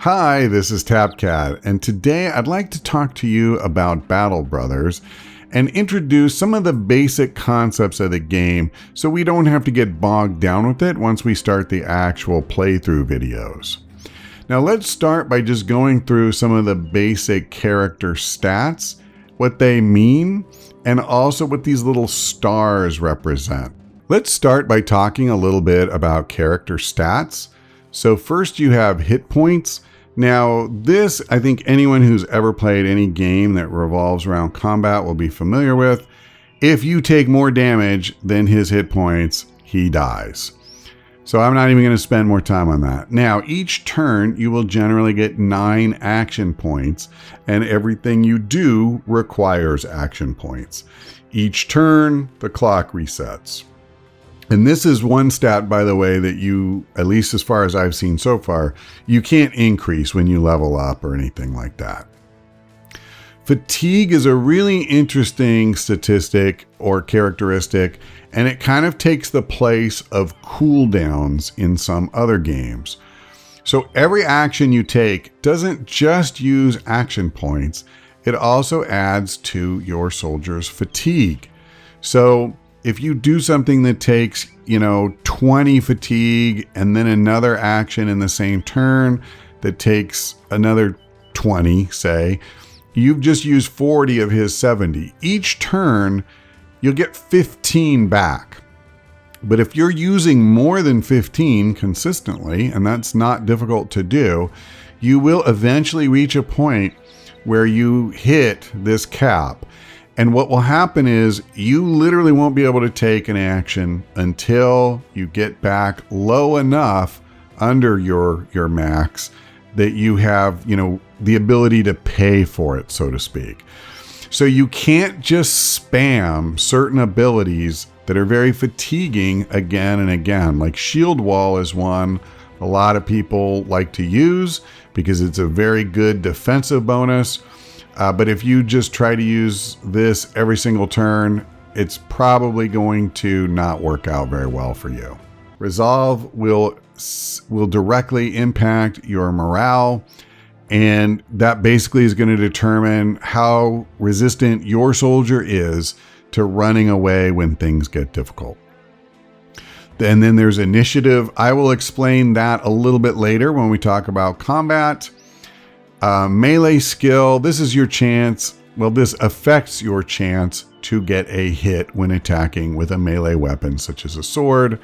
Hi, this is TapCat, and today I'd like to talk to you about Battle Brothers and introduce some of the basic concepts of the game so we don't have to get bogged down with it once we start the actual playthrough videos. Now let's start by just going through some of the basic character stats, what they mean, and also what these little stars represent. Let's start by talking a little bit about character stats. So first you have hit points. Now this, I think anyone who's ever played any game that revolves around combat will be familiar with. If you take more damage than his hit points, he dies. So I'm not even going to spend more time on that. Now, each turn you will generally get 9 action points, and everything you do requires action points. Each turn, the clock resets. And this is one stat, by the way, that you, at least as far as I've seen so far, you can't increase when you level up or anything like that. Fatigue is a really interesting statistic or characteristic, and it kind of takes the place of cooldowns in some other games. So every action you take doesn't just use action points, it also adds to your soldier's fatigue. So if you do something that takes, 20 fatigue and then another action in the same turn that takes another 20, say, you've just used 40 of his 70. Each turn, you'll get 15 back. But if you're using more than 15 consistently, and that's not difficult to do, you will eventually reach a point where you hit this cap. And what will happen is you literally won't be able to take an action until you get back low enough under your max that you have, the ability to pay for it, so to speak. So you can't just spam certain abilities that are very fatiguing again and again. Like Shield Wall is one a lot of people like to use because it's a very good defensive bonus. But if you just try to use this every single turn, it's probably going to not work out very well for you. Resolve will directly impact your morale, and that basically is going to determine how resistant your soldier is to running away when things get difficult. And then there's initiative. I will explain that a little bit later when we talk about combat. Melee skill, this is your chance. Well, this affects your chance to get a hit when attacking with a melee weapon, such as a sword.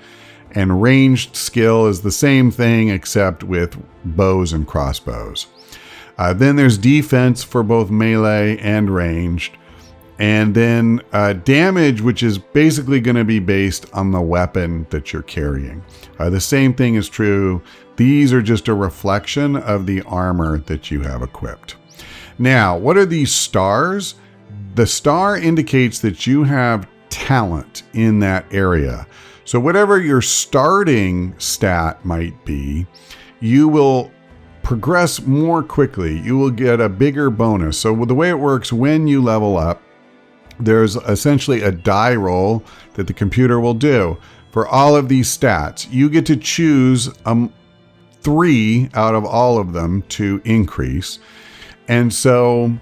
And ranged skill is the same thing, except with bows and crossbows. Then there's defense for both melee and ranged. And then damage, which is basically going to be based on the weapon that you're carrying. The same thing is true. These are just a reflection of the armor that you have equipped. Now, what are these stars? The star indicates that you have talent in that area. So whatever your starting stat might be, you will progress more quickly. You will get a bigger bonus. So the way it works when you level up, there's essentially a die roll that the computer will do for all of these stats. You get to choose 3 out of all of them to increase. And so,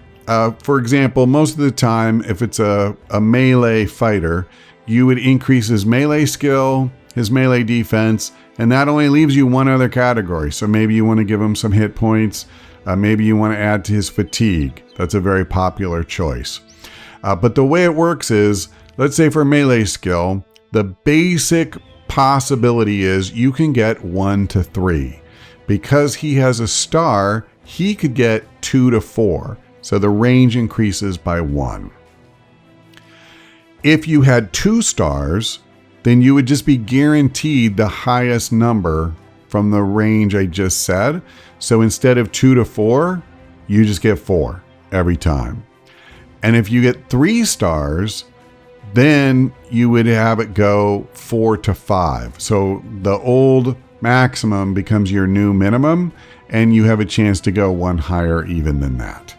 for example, most of the time, if it's a melee fighter, you would increase his melee skill, his melee defense, and that only leaves you one other category. So maybe you want to give him some hit points. Maybe you want to add to his fatigue. That's a very popular choice. But the way it works is, let's say for melee skill, the basic possibility is you can get 1 to 3. Because he has a star, he could get 2 to 4. So the range increases by 1. If you had 2 stars, then you would just be guaranteed the highest number from the range I just said. So instead of 2 to 4, you just get 4 every time. And if you get 3 stars, then you would have it go 4 to 5. So the old maximum becomes your new minimum, and you have a chance to go 1 higher even than that.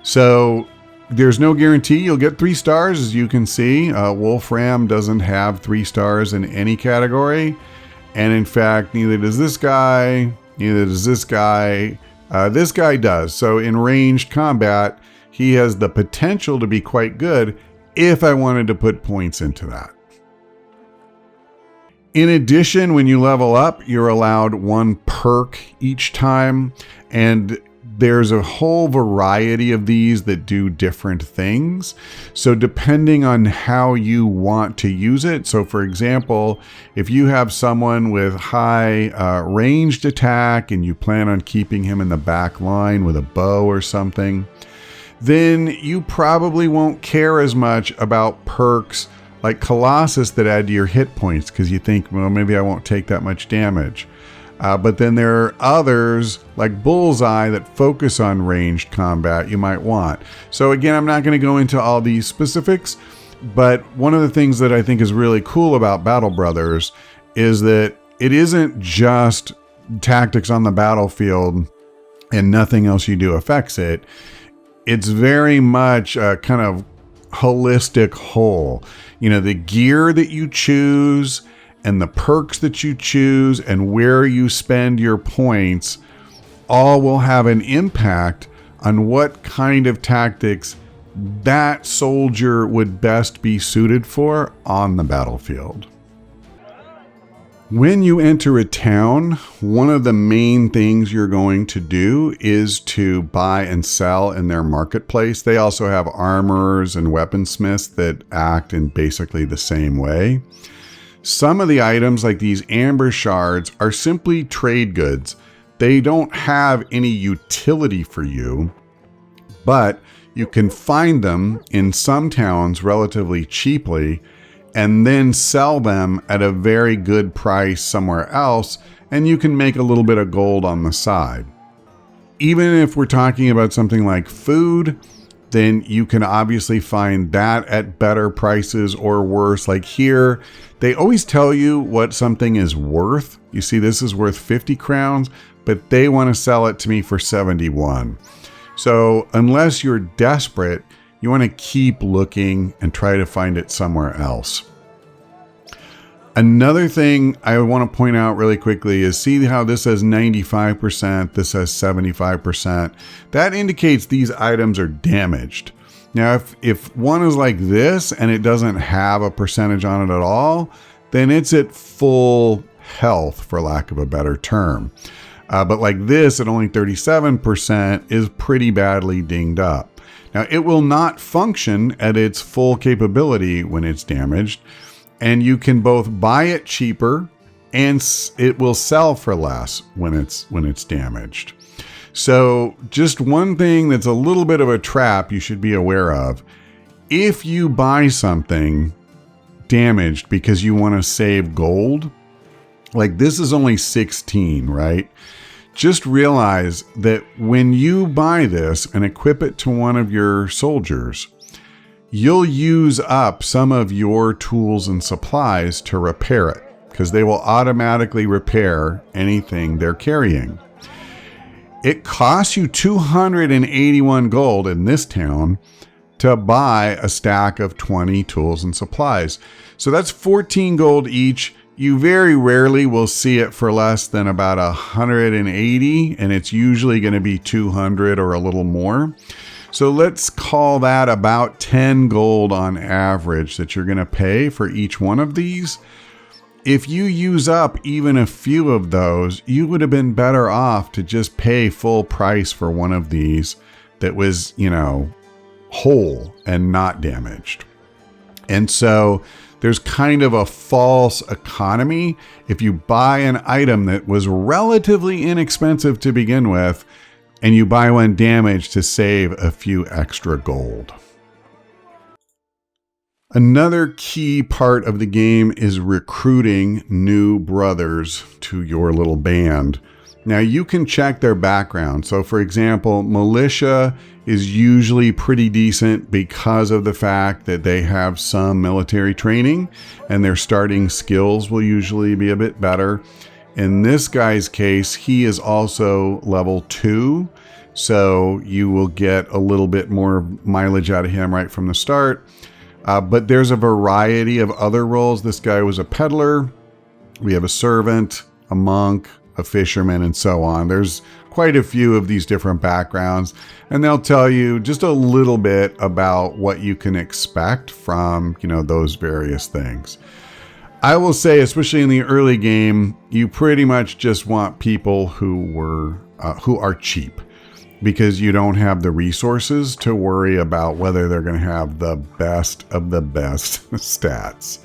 So there's no guarantee you'll get 3 stars, as you can see. Wolfram doesn't have 3 stars in any category. And in fact, neither does this guy, neither does this guy. This guy does. So in ranged combat, he has the potential to be quite good if I wanted to put points into that. In addition, when you level up, you're allowed one perk each time, and there's a whole variety of these that do different things. So depending on how you want to use it. So for example, if you have someone with high ranged attack and you plan on keeping him in the back line with a bow or something, then you probably won't care as much about perks like Colossus that add to your hit points because you think, well, maybe I won't take that much damage. But then there are others like Bullseye that focus on ranged combat you might want. So again, I'm not going to go into all these specifics, but one of the things that I think is really cool about Battle Brothers is that it isn't just tactics on the battlefield and nothing else you do affects it. It's very much a kind of holistic whole. You know, the gear that you choose and the perks that you choose and where you spend your points all will have an impact on what kind of tactics that soldier would best be suited for on the battlefield. When you enter a town, one of the main things you're going to do is to buy and sell in their marketplace. They also have armorers and weaponsmiths that act in basically the same way. Some of the items, like these amber shards, are simply trade goods. They don't have any utility for you, but you can find them in some towns relatively cheaply and then sell them at a very good price somewhere else, and you can make a little bit of gold on the side. Even if we're talking about something like food, then you can obviously find that at better prices or worse. Like here, they always tell you what something is worth. You see, this is worth 50 crowns, but they want to sell it to me for 71. So unless you're desperate, you want to keep looking and try to find it somewhere else. Another thing I want to point out really quickly is see how this says 95%, this says 75%. That indicates these items are damaged. Now, if one is like this and it doesn't have a percentage on it at all, then it's at full health, for lack of a better term. But like this at only 37% is pretty badly dinged up. Now, it will not function at its full capability when it's damaged, and you can both buy it cheaper and it will sell for less when it's damaged. So just one thing that's a little bit of a trap you should be aware of. If you buy something damaged because you want to save gold, like this is only 16, right? Just realize that when you buy this and equip it to one of your soldiers, you'll use up some of your tools and supplies to repair it because they will automatically repair anything they're carrying. It costs you 281 gold in this town to buy a stack of 20 tools and supplies. So that's 14 gold each. You very rarely will see it for less than about 180, and it's usually going to be 200 or a little more. So let's call that about 10 gold on average that you're going to pay for each one of these. If you use up even a few of those, you would have been better off to just pay full price for one of these that was, whole and not damaged. And so there's kind of a false economy. If you buy an item that was relatively inexpensive to begin with, and you buy one damaged to save a few extra gold. Another key part of the game is recruiting new brothers to your little band. Now you can check their background. So for example, militia is usually pretty decent because of the fact that they have some military training and their starting skills will usually be a bit better. In this guy's case, he is also level 2, so you will get a little bit more mileage out of him right from the start. But there's a variety of other roles. This guy was a peddler. We have a servant, a monk, a fisherman, and so on. There's quite a few of these different backgrounds, and they'll tell you just a little bit about what you can expect from, those various things. I will say, especially in the early game, you pretty much just want people who are cheap, because you don't have the resources to worry about whether they're going to have the best of the best stats.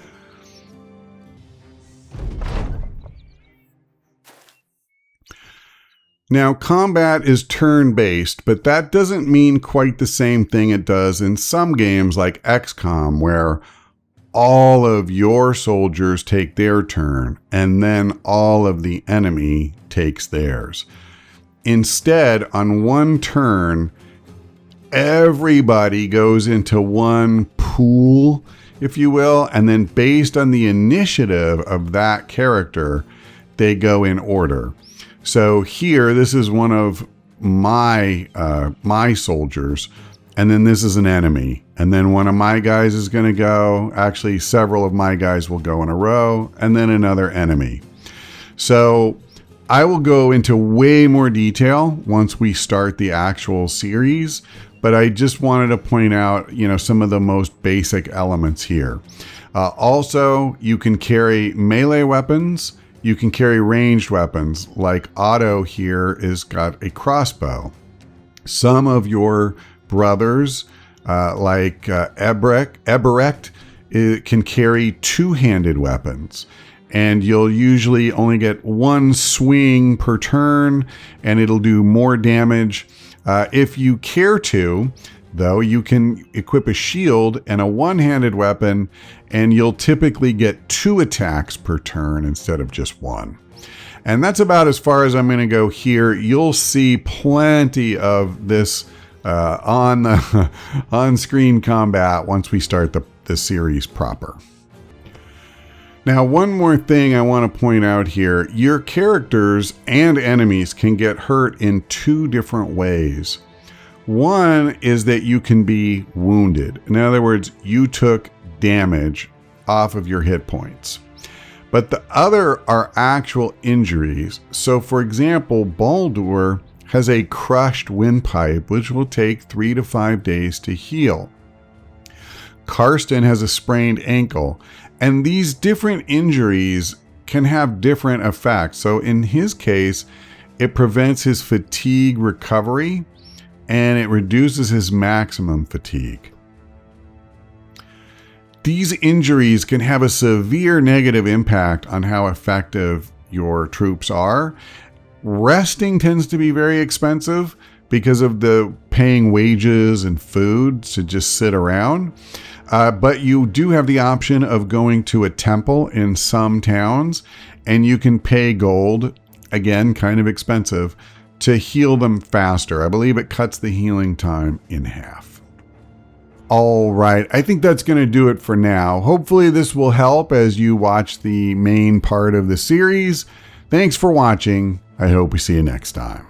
Now, combat is turn-based, but that doesn't mean quite the same thing it does in some games like XCOM, where all of your soldiers take their turn, and then all of the enemy takes theirs. Instead, on one turn, everybody goes into one pool, if you will, and then based on the initiative of that character, they go in order. So here, this is one of my soldiers, and then this is an enemy. And then one of my guys is going to go. Actually, several of my guys will go in a row, and then another enemy. So I will go into way more detail once we start the actual series, but I just wanted to point out, some of the most basic elements here. Also, you can carry melee weapons. You can carry ranged weapons, like Otto here is got a crossbow. Some of your brothers, like Eberect, can carry two-handed weapons. And you'll usually only get one swing per turn, and it'll do more damage. If you care to, though, you can equip a shield and a one-handed weapon, and you'll typically get 2 attacks per turn instead of just 1. And that's about as far as I'm going to go here. You'll see plenty of this on-screen combat once we start the series proper. Now, one more thing I want to point out here. Your characters and enemies can get hurt in 2 different ways. One is that you can be wounded. In other words, you took damage off of your hit points. But the other are actual injuries. So, for example, Baldur has a crushed windpipe, which will take 3 to 5 days to heal. Karsten has a sprained ankle. And these different injuries can have different effects. So in his case, it prevents his fatigue recovery, and it reduces his maximum fatigue. These injuries can have a severe negative impact on how effective your troops are. Resting tends to be very expensive because of the paying wages and food to just sit around. But you do have the option of going to a temple in some towns, and you can pay gold, again, kind of expensive, to heal them faster. I believe it cuts the healing time in half. All right, I think that's going to do it for now. Hopefully this will help as you watch the main part of the series. Thanks for watching. I hope we see you next time.